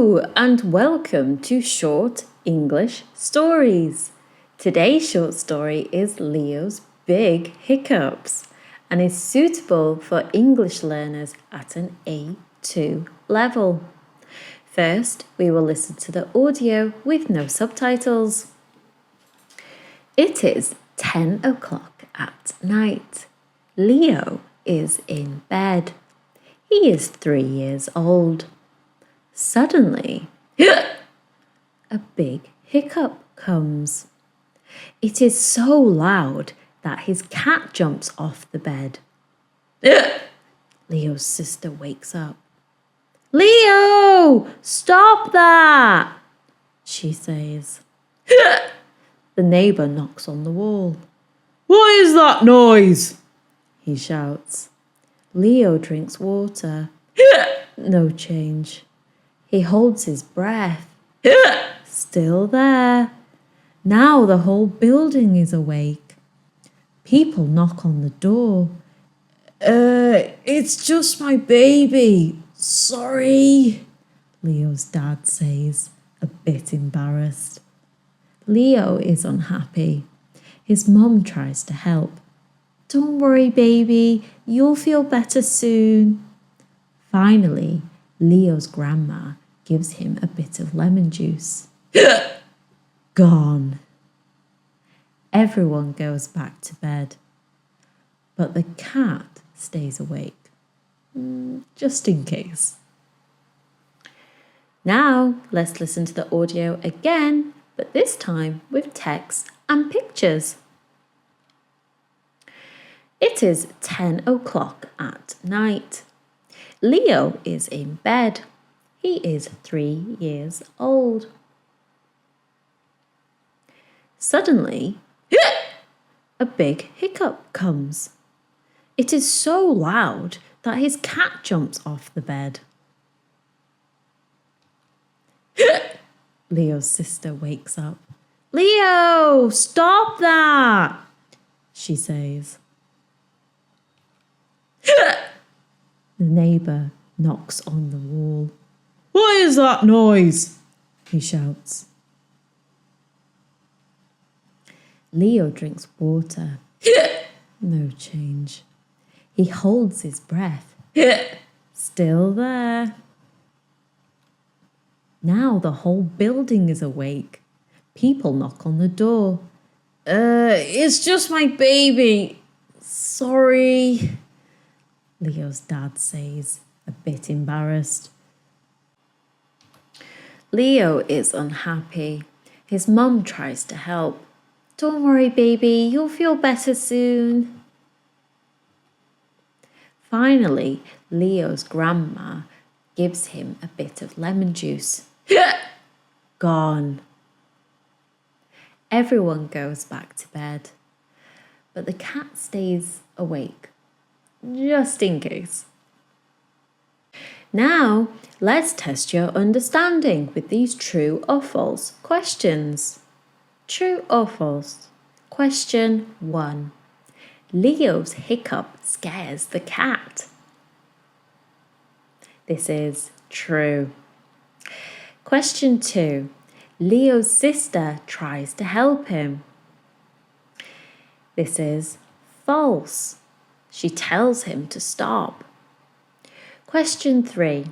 Hello and welcome to Short English Stories. Today's short story is Leo's Big Hiccups and is suitable for English learners at an A2 level. First, we will listen to the audio with no subtitles. It is 10 o'clock at night. Leo is in bed. He is 3 years old. Suddenly, a big hiccup comes. It is so loud that his cat jumps off the bed. Leo's sister wakes up. "Leo, stop that!" she says. The neighbour knocks on the wall. "What is that noise?" he shouts. Leo drinks water. No change. He holds his breath. Still there. Now the whole building is awake. People knock on the door. It's just my baby. Sorry," Leo's dad says, a bit embarrassed. Leo is unhappy. His mum tries to help. "Don't worry, baby. You'll feel better soon." Finally, Leo's grandma gives him a bit of lemon juice. Gone. Everyone goes back to bed, but the cat stays awake, just in case. Now, let's listen to the audio again, but this time with text and pictures. It is 10 o'clock at night. Leo is in bed. He is 3 years old. Suddenly, a big hiccup comes. It is so loud that his cat jumps off the bed. Leo's sister wakes up. "Leo, stop that!" she says. The neighbour knocks on the wall. "What is that noise?" he shouts. Leo drinks water. No change. He holds his breath. Still there. Now the whole building is awake. People knock on the door. It's just my baby. Sorry," Leo's dad says, a bit embarrassed. Leo is unhappy. His mum tries to help. "Don't worry, baby, you'll feel better soon." Finally, Leo's grandma gives him a bit of lemon juice. Gone. Everyone goes back to bed, but the cat stays awake, just in case. Now, let's test your understanding with these true or false questions. True or false? Question 1. Leo's hiccup scares the cat. This is true. Question 2. Leo's sister tries to help him. This is false. She tells him to stop. Question 3.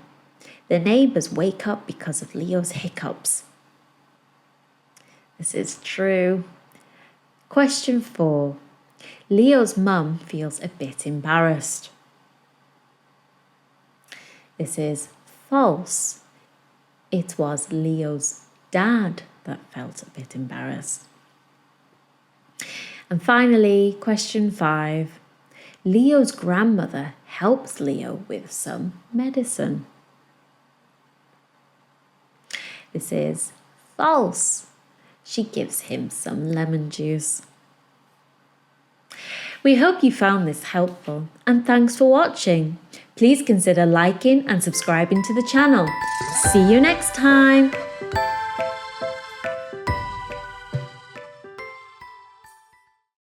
The neighbours wake up because of Leo's hiccups. This is true. Question 4. Leo's mum feels a bit embarrassed. This is false. It was Leo's dad that felt a bit embarrassed. And finally, question 5. Leo's grandmother helps Leo with some medicine. This is false. She gives him some lemon juice. We hope you found this helpful and thanks for watching. Please consider liking and subscribing to the channel. See you next time.